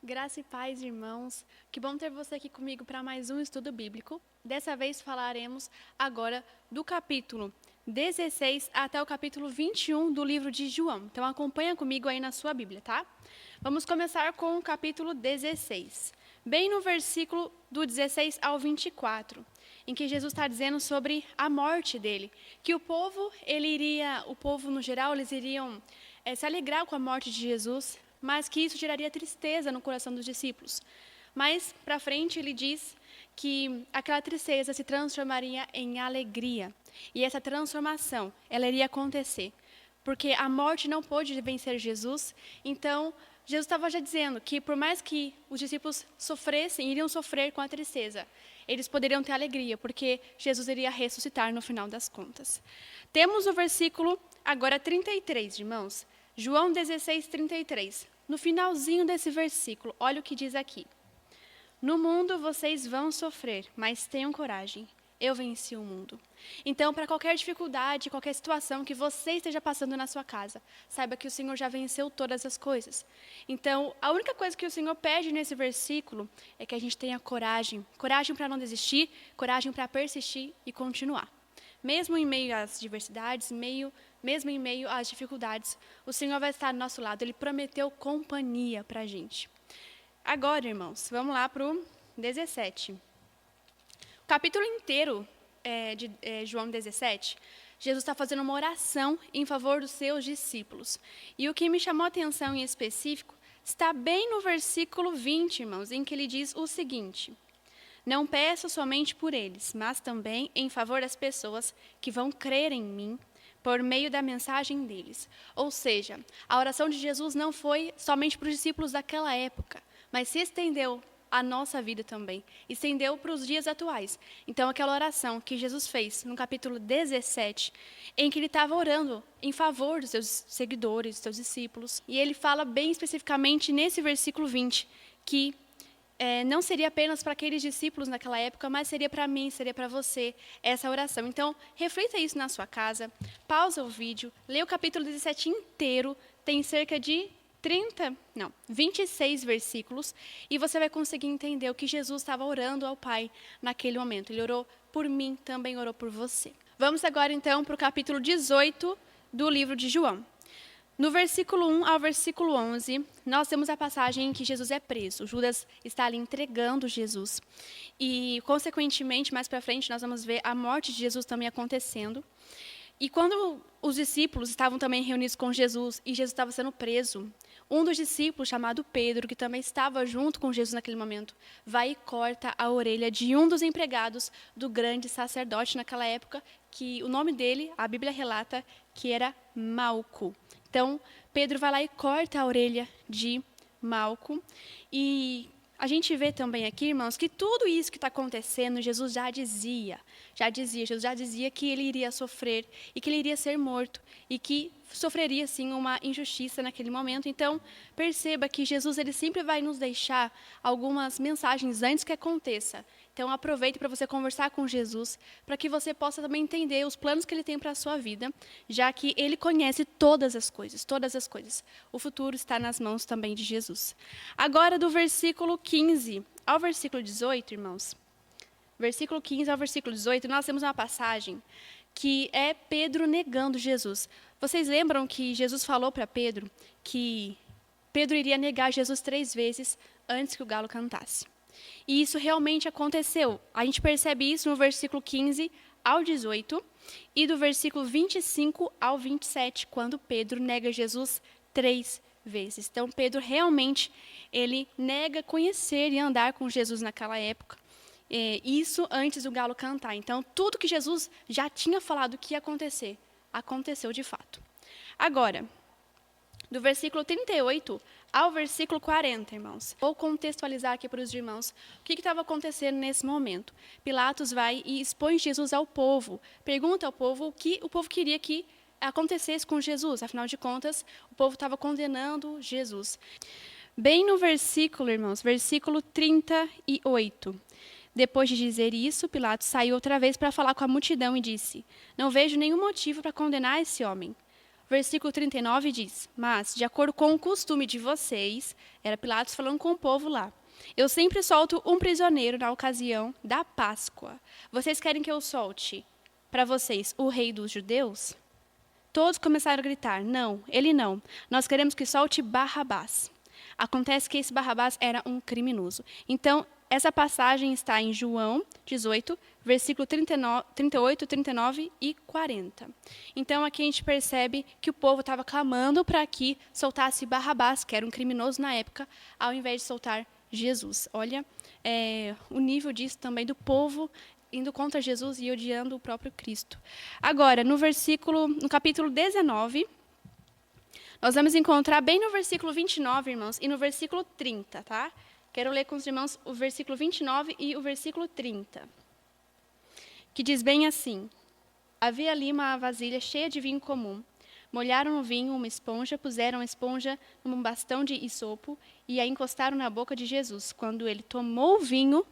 Graça e paz, irmãos. Que bom ter você aqui comigo para mais um estudo bíblico. Dessa vez falaremos agora do capítulo 16 até o capítulo 21 do livro de João. Então acompanha comigo aí na sua Bíblia, tá? Vamos começar com o capítulo 16. Bem no versículo do 16 ao 24, em que Jesus está dizendo sobre a morte dele, que o povo no geral, eles iriam se alegrar com a morte de Jesus, mas que isso geraria tristeza no coração dos discípulos. Mais para frente ele diz que aquela tristeza se transformaria em alegria. E essa transformação, ela iria acontecer, porque a morte não pôde vencer Jesus. Então, Jesus estava já dizendo que por mais que os discípulos iriam sofrer com a tristeza, eles poderiam ter alegria, porque Jesus iria ressuscitar no final das contas. Temos o versículo agora 33, irmãos. João 16, 33. No finalzinho desse versículo, olha o que diz aqui. No mundo vocês vão sofrer, mas tenham coragem. Eu venci o mundo. Então, para qualquer dificuldade, qualquer situação que você esteja passando na sua casa, saiba que o Senhor já venceu todas as coisas. Então, a única coisa que o Senhor pede nesse versículo é que a gente tenha coragem. Coragem para não desistir, coragem para persistir e continuar. Mesmo em meio às diversidades, mesmo em meio às dificuldades, o Senhor vai estar do nosso lado. Ele prometeu companhia para a gente. Agora, irmãos, vamos lá para o 17. O capítulo inteiro de João 17, Jesus está fazendo uma oração em favor dos seus discípulos. E o que me chamou a atenção em específico está bem no versículo 20, irmãos, em que ele diz o seguinte: não peço somente por eles, mas também em favor das pessoas que vão crer em mim por meio da mensagem deles. Ou seja, a oração de Jesus não foi somente para os discípulos daquela época, mas se estendeu à nossa vida também, estendeu para os dias atuais. Então, aquela oração que Jesus fez no capítulo 17, em que ele estava orando em favor dos seus seguidores, dos seus discípulos, e ele fala bem especificamente nesse versículo 20, que não seria apenas para aqueles discípulos naquela época, mas seria para mim, seria para você essa oração. Então, reflita isso na sua casa, pausa o vídeo, lê o capítulo 17 inteiro, tem cerca de 26 versículos, e você vai conseguir entender o que Jesus estava orando ao Pai naquele momento. Ele orou por mim, também orou por você. Vamos agora então para o capítulo 18 do livro de João. No versículo 1 ao versículo 11, nós temos a passagem em que Jesus é preso. Judas está ali entregando Jesus. E, consequentemente, mais para frente, nós vamos ver a morte de Jesus também acontecendo. E quando os discípulos estavam também reunidos com Jesus e Jesus estava sendo preso, um dos discípulos, chamado Pedro, que também estava junto com Jesus naquele momento, vai e corta a orelha de um dos empregados do grande sacerdote naquela época, que o nome dele, a Bíblia relata, que era Malco. Então, Pedro vai lá e corta a orelha de Malco. E a gente vê também aqui, irmãos, que tudo isso que está acontecendo, Jesus já dizia, Jesus já dizia que ele iria sofrer e que ele iria ser morto e que sofreria, sim, uma injustiça naquele momento. Então, perceba que Jesus ele sempre vai nos deixar algumas mensagens antes que aconteça. Então, aproveite para você conversar com Jesus, para que você possa também entender os planos que ele tem para a sua vida, já que ele conhece todas as coisas, todas as coisas. O futuro está nas mãos também de Jesus. Agora, do versículo 15 ao versículo 18, irmãos, versículo 15 ao versículo 18, nós temos uma passagem que é Pedro negando Jesus. Vocês lembram que Jesus falou para Pedro que Pedro iria negar Jesus 3 vezes antes que o galo cantasse. E isso realmente aconteceu. A gente percebe isso no versículo 15 ao 18 e do versículo 25 ao 27, quando Pedro nega Jesus 3 vezes. Então, Pedro realmente ele nega conhecer e andar com Jesus naquela época. Isso antes do galo cantar. Então, tudo que Jesus já tinha falado que ia acontecer, aconteceu de fato. Agora, do versículo 38 ao versículo 40, irmãos. Vou contextualizar aqui para os irmãos o que estava acontecendo nesse momento. Pilatos vai e expõe Jesus ao povo. Pergunta ao povo o que o povo queria que acontecesse com Jesus. Afinal de contas, o povo estava condenando Jesus. Bem no versículo, irmãos, versículo 38. Depois de dizer isso, Pilatos saiu outra vez para falar com a multidão e disse: não vejo nenhum motivo para condenar esse homem. versículo 39 diz: Mas, de acordo com o costume de vocês, era Pilatos falando com o povo lá, eu sempre solto um prisioneiro na ocasião da Páscoa. Vocês querem que eu solte para vocês o rei dos judeus? Todos começaram a gritar: Não, ele não. Nós queremos que solte Barrabás. Acontece que esse Barrabás era um criminoso. Então, essa passagem está em João 18, versículo 38, 39 e 40. Então, aqui a gente percebe que o povo estava clamando para que soltasse Barrabás, que era um criminoso na época, ao invés de soltar Jesus. Olha, o nível disso também do povo indo contra Jesus e odiando o próprio Cristo. Agora, no capítulo 19, nós vamos encontrar bem no versículo 29, irmãos, e no versículo 30, tá? Quero ler com os irmãos o versículo 29 e o versículo 30, que diz bem assim: Havia ali uma vasilha cheia de vinho comum. Molharam no vinho uma esponja, puseram a esponja num bastão de isopo e a encostaram na boca de Jesus. Quando ele tomou o vinho,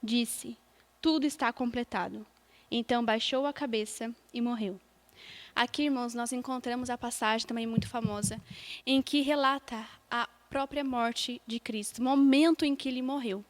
disse: Tudo está completado. Então baixou a cabeça e morreu. Aqui, irmãos, nós encontramos a passagem também muito famosa, em que relata a própria morte de Cristo, o momento em que ele morreu.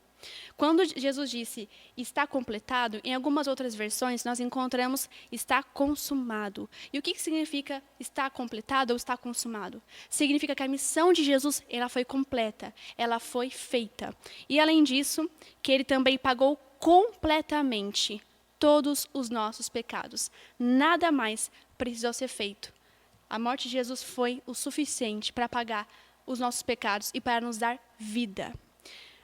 Quando Jesus disse, está completado, em algumas outras versões nós encontramos, está consumado. E o que significa está completado ou está consumado? Significa que a missão de Jesus, ela foi completa, ela foi feita. E além disso, que ele também pagou completamente todos os nossos pecados. Nada mais precisou ser feito. A morte de Jesus foi o suficiente para pagar os nossos pecados e para nos dar vida.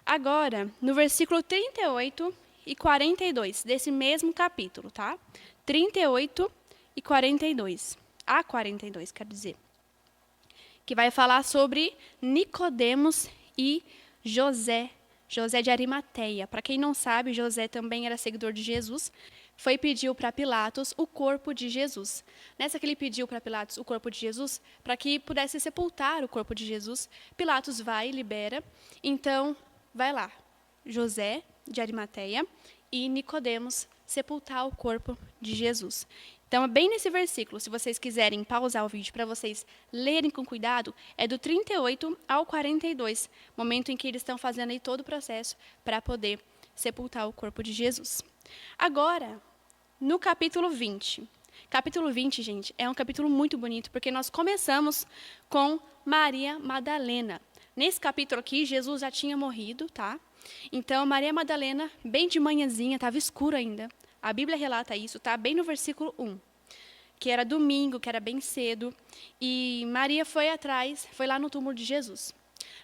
Agora, no versículo 38 e 42 desse mesmo capítulo, tá? 38 e 42. A 42, quer dizer. Que vai falar sobre Nicodemos e José de Arimateia. Para quem não sabe, José também era seguidor de Jesus. Foi e pediu para Pilatos o corpo de Jesus. Nessa que ele pediu para Pilatos o corpo de Jesus, para que pudesse sepultar o corpo de Jesus, Pilatos vai e libera. Então, vai lá, José de Arimateia e Nicodemos sepultar o corpo de Jesus. Então, é bem nesse versículo, se vocês quiserem pausar o vídeo para vocês lerem com cuidado, é do 38 ao 42, momento em que eles estão fazendo aí todo o processo para poder sepultar o corpo de Jesus. Agora, no capítulo 20. Capítulo 20, gente, é um capítulo muito bonito, porque nós começamos com Maria Madalena. Nesse capítulo aqui, Jesus já tinha morrido, tá? Então, Maria Madalena, bem de manhãzinha, estava escuro ainda. A Bíblia relata isso, tá? Bem no versículo 1. Que era domingo, que era bem cedo. E Maria foi lá no túmulo de Jesus.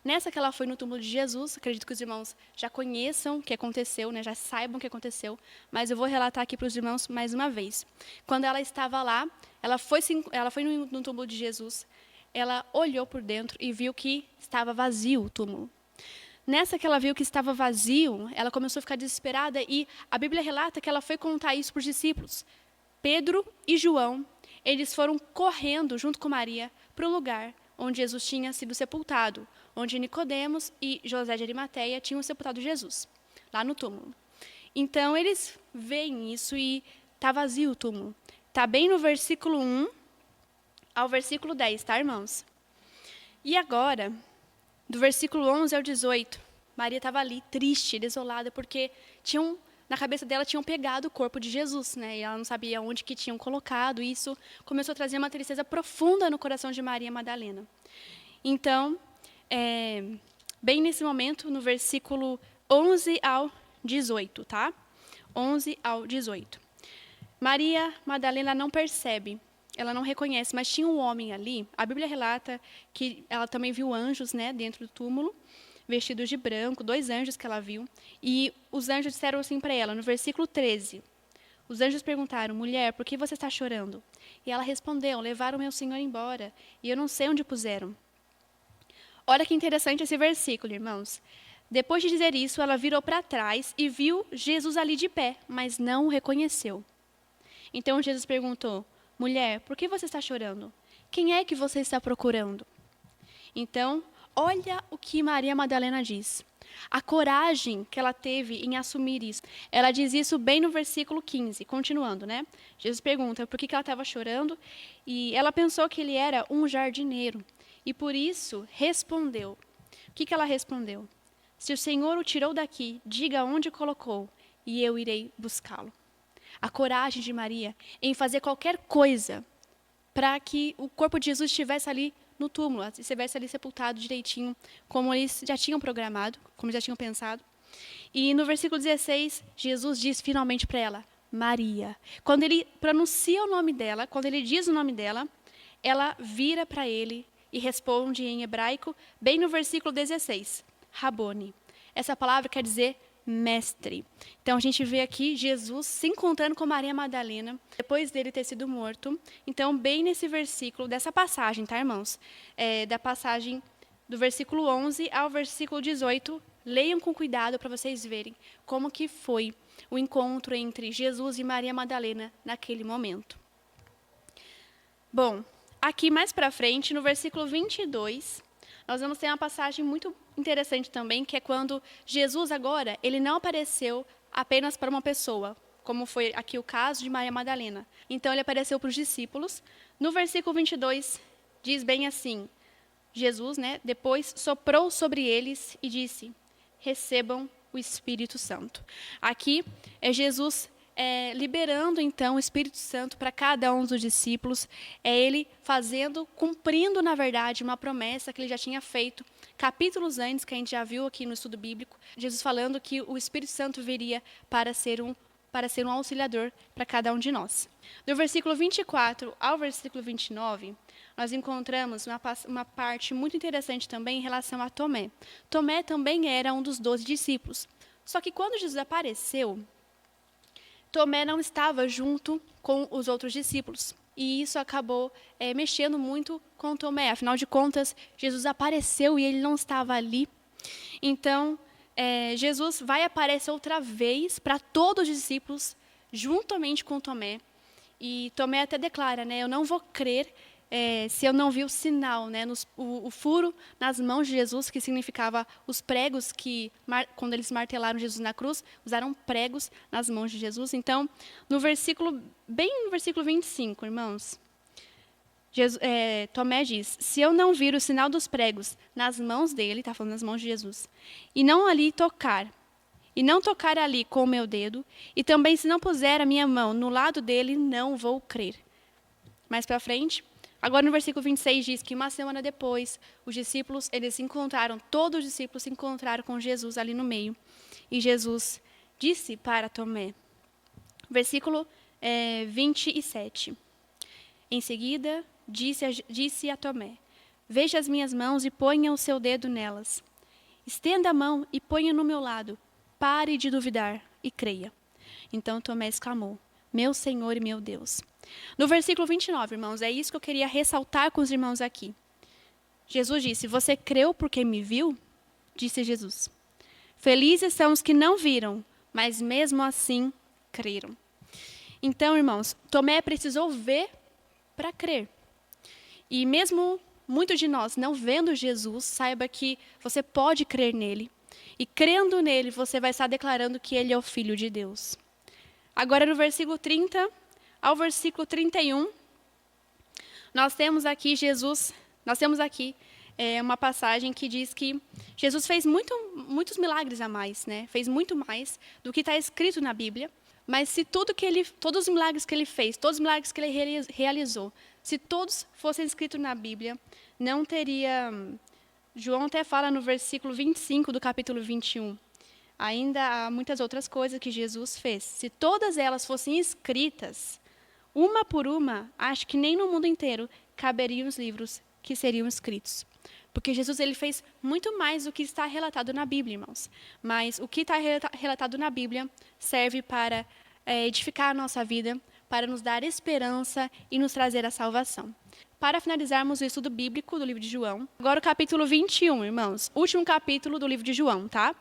Nessa que ela foi no túmulo de Jesus, acredito que os irmãos já conheçam o que aconteceu, né? Já saibam o que aconteceu. Mas eu vou relatar aqui para os irmãos mais uma vez. Quando ela estava lá, ela foi no túmulo de Jesus. Ela olhou por dentro e viu que estava vazio o túmulo. Nessa que ela viu que estava vazio, ela começou a ficar desesperada e a Bíblia relata que ela foi contar isso para os discípulos. Pedro e João, eles foram correndo junto com Maria para o lugar onde Jesus tinha sido sepultado, onde Nicodemos e José de Arimateia tinham sepultado Jesus, lá no túmulo. Então, eles veem isso e está vazio o túmulo. Está bem no versículo 1 ao versículo 10, tá, irmãos? E agora, do versículo 11 ao 18, Maria estava ali, triste, desolada, porque na cabeça dela tinham pegado o corpo de Jesus, né? E ela não sabia onde que tinham colocado. E isso começou a trazer uma tristeza profunda no coração de Maria Madalena. Então, bem nesse momento, no versículo 11 ao 18, tá? 11 ao 18. Maria Madalena não percebe, ela não reconhece, mas tinha um homem ali. A Bíblia relata que ela também viu anjos, né, dentro do túmulo, vestidos de branco, 2 anjos que ela viu. E os anjos disseram assim para ela, no versículo 13. Os anjos perguntaram, mulher, por que você está chorando? E ela respondeu, levaram meu Senhor embora, e eu não sei onde puseram. Olha que interessante esse versículo, irmãos. Depois de dizer isso, ela virou para trás e viu Jesus ali de pé, mas não o reconheceu. Então Jesus perguntou, mulher, por que você está chorando? Quem é que você está procurando? Então, olha o que Maria Madalena diz. A coragem que ela teve em assumir isso. Ela diz isso bem no versículo 15, continuando, né? Jesus pergunta por que ela estava chorando e ela pensou que ele era um jardineiro e por isso respondeu. O que ela respondeu? Se o Senhor o tirou daqui, diga onde colocou e eu irei buscá-lo. A coragem de Maria em fazer qualquer coisa para que o corpo de Jesus estivesse ali no túmulo, estivesse ali sepultado direitinho, como eles já tinham programado, como já tinham pensado. E no versículo 16, Jesus diz finalmente para ela, Maria. Quando ele pronuncia o nome dela, quando ele diz o nome dela, ela vira para ele e responde em hebraico, bem no versículo 16, Rabone. Essa palavra quer dizer mestre. Então a gente vê aqui Jesus se encontrando com Maria Madalena, depois dele ter sido morto. Então, bem nesse versículo, dessa passagem, tá, irmãos? Da passagem do versículo 11 ao versículo 18, leiam com cuidado para vocês verem como que foi o encontro entre Jesus e Maria Madalena naquele momento. Bom, aqui mais para frente, no versículo 22, nós vamos ter uma passagem muito interessante também, que é quando Jesus agora, ele não apareceu apenas para uma pessoa, como foi aqui o caso de Maria Madalena. Então, ele apareceu para os discípulos. No versículo 22, diz bem assim, Jesus, né, depois soprou sobre eles e disse, recebam o Espírito Santo. Aqui é Jesus liberando, então, o Espírito Santo para cada um dos discípulos. É ele cumprindo, na verdade, uma promessa que ele já tinha feito capítulos antes, que a gente já viu aqui no estudo bíblico. Jesus falando que o Espírito Santo viria para ser um auxiliador para cada um de nós. Do versículo 24 ao versículo 29, nós encontramos uma parte muito interessante também em relação a Tomé. Tomé também era um dos 12 discípulos. Só que quando Jesus apareceu, Tomé não estava junto com os outros discípulos. E isso acabou mexendo muito com Tomé. Afinal de contas, Jesus apareceu e ele não estava ali. Então, Jesus vai aparecer outra vez para todos os discípulos, juntamente com Tomé. E Tomé até declara, né, eu não vou crer se eu não vi o sinal, né, o furo nas mãos de Jesus, que significava os pregos que, quando eles martelaram Jesus na cruz, usaram pregos nas mãos de Jesus. Então, bem no versículo 25, irmãos, Tomé diz, se eu não vir o sinal dos pregos nas mãos dele, está falando nas mãos de Jesus, e não ali tocar, e não tocar ali com o meu dedo, e também se não puser a minha mão no lado dele, não vou crer. Mais para frente, agora no versículo 26 diz que uma semana depois, todos os discípulos se encontraram com Jesus ali no meio. E Jesus disse para Tomé, versículo 27, em seguida disse a Tomé, veja as minhas mãos e ponha o seu dedo nelas. Estenda a mão e ponha no meu lado. Pare de duvidar e creia. Então Tomé exclamou, meu Senhor e meu Deus. No versículo 29, irmãos, é isso que eu queria ressaltar com os irmãos aqui. Jesus disse, você creu porque me viu? Disse Jesus. Felizes são os que não viram, mas mesmo assim creram. Então, irmãos, Tomé precisou ver para crer. E mesmo muitos de nós não vendo Jesus, saiba que você pode crer nele. E crendo nele, você vai estar declarando que ele é o Filho de Deus. Agora, no versículo 30 ao versículo 31, nós temos aqui uma passagem que diz que Jesus fez muitos milagres a mais, né? Fez muito mais do que está escrito na Bíblia. Mas se todos os milagres que ele fez, todos os milagres que ele realizou, se todos fossem escritos na Bíblia, não teria... João até fala no versículo 25 do capítulo 21. Ainda há muitas outras coisas que Jesus fez. Se todas elas fossem escritas, uma por uma, acho que nem no mundo inteiro caberiam os livros que seriam escritos. Porque Jesus ele fez muito mais do que está relatado na Bíblia, irmãos. Mas o que está relatado na Bíblia serve para edificar a nossa vida, para nos dar esperança e nos trazer a salvação. Para finalizarmos o estudo bíblico do livro de João, agora o capítulo 21, irmãos. Último capítulo do livro de João, tá?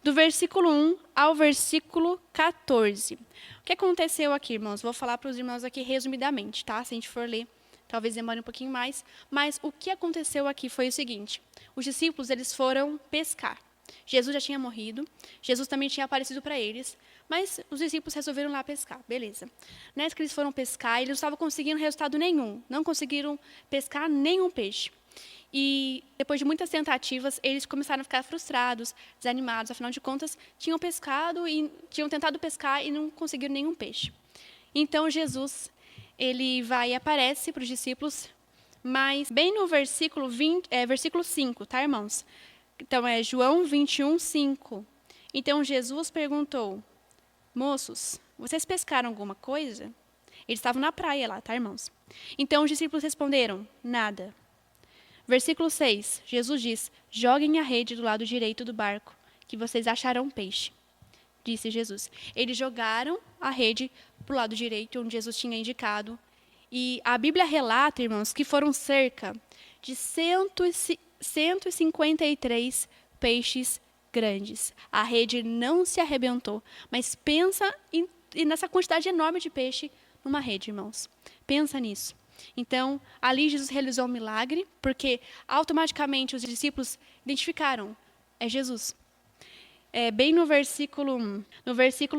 Do versículo 1 ao versículo 14. O que aconteceu aqui, irmãos? Vou falar para os irmãos aqui resumidamente, tá? Se a gente for ler, talvez demore um pouquinho mais. Mas o que aconteceu aqui foi o seguinte. Os discípulos, eles foram pescar. Jesus já tinha morrido, Jesus também tinha aparecido para eles, mas os discípulos resolveram lá pescar, beleza. Nessa que eles foram pescar, eles não estavam conseguindo resultado nenhum, não conseguiram pescar nenhum peixe. E depois de muitas tentativas, eles começaram a ficar frustrados, desanimados, afinal de contas, tinham tentado pescar e não conseguiram nenhum peixe. Então Jesus, ele vai e aparece para os discípulos, mas bem no versículo 5, tá, irmãos? Então é João 21, 5. Então Jesus perguntou: moços, vocês pescaram alguma coisa? Eles estavam na praia lá, tá, irmãos? Então os discípulos responderam: nada. Versículo 6, Jesus diz: joguem a rede do lado direito do barco, que vocês acharão peixe. Disse Jesus. Eles jogaram a rede para o lado direito, onde Jesus tinha indicado. E a Bíblia relata, irmãos, que foram cerca de 153 peixes grandes. A rede não se arrebentou, mas pensa nessa quantidade enorme de peixe numa rede, irmãos. Pensa nisso. Então, ali Jesus realizou um milagre, porque automaticamente os discípulos identificaram: é Jesus. Bem no versículo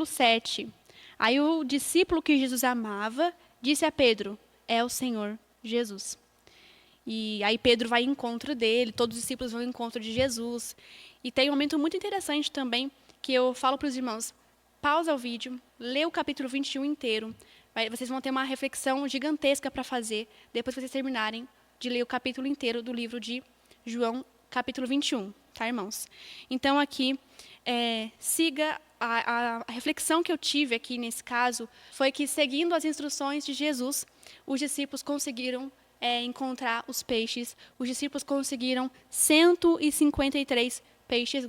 7. Aí o discípulo que Jesus amava disse a Pedro: é o Senhor Jesus. E aí Pedro vai ao encontro dele, todos os discípulos vão ao encontro de Jesus. E tem um momento muito interessante também, que eu falo para os irmãos: pausa o vídeo, lê o capítulo 21 inteiro. Vocês vão ter uma reflexão gigantesca para fazer, depois que vocês terminarem de ler o capítulo inteiro do livro de João, capítulo 21, tá, irmãos? Então, aqui, siga a reflexão que eu tive aqui nesse caso, foi que, seguindo as instruções de Jesus, os discípulos conseguiram encontrar os peixes. Os discípulos conseguiram 153 peixes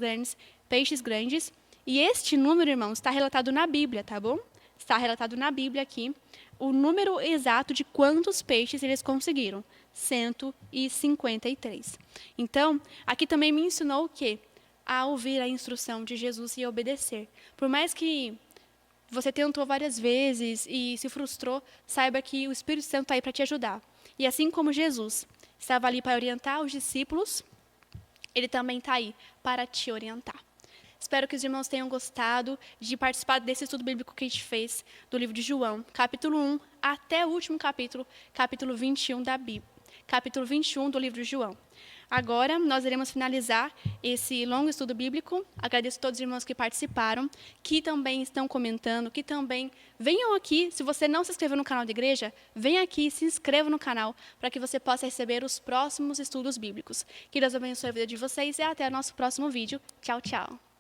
grandes. E este número, irmãos, está relatado na Bíblia, tá bom? Está relatado na Bíblia aqui o número exato de quantos peixes eles conseguiram. 153. Então, aqui também me ensinou o quê? A ouvir a instrução de Jesus e obedecer. Por mais que você tentou várias vezes e se frustrou, saiba que o Espírito Santo está aí para te ajudar. E assim como Jesus estava ali para orientar os discípulos, ele também está aí para te orientar. Espero que os irmãos tenham gostado de participar desse estudo bíblico que a gente fez do livro de João, capítulo 1 até o último capítulo, capítulo 21 da Bíblia, capítulo 21 do livro de João. Agora, nós iremos finalizar esse longo estudo bíblico. Agradeço a todos os irmãos que participaram, que também estão comentando, que também venham aqui. Se você não se inscreveu no canal da igreja, venha aqui e se inscreva no canal para que você possa receber os próximos estudos bíblicos. Que Deus abençoe a vida de vocês e até o nosso próximo vídeo. Tchau, tchau.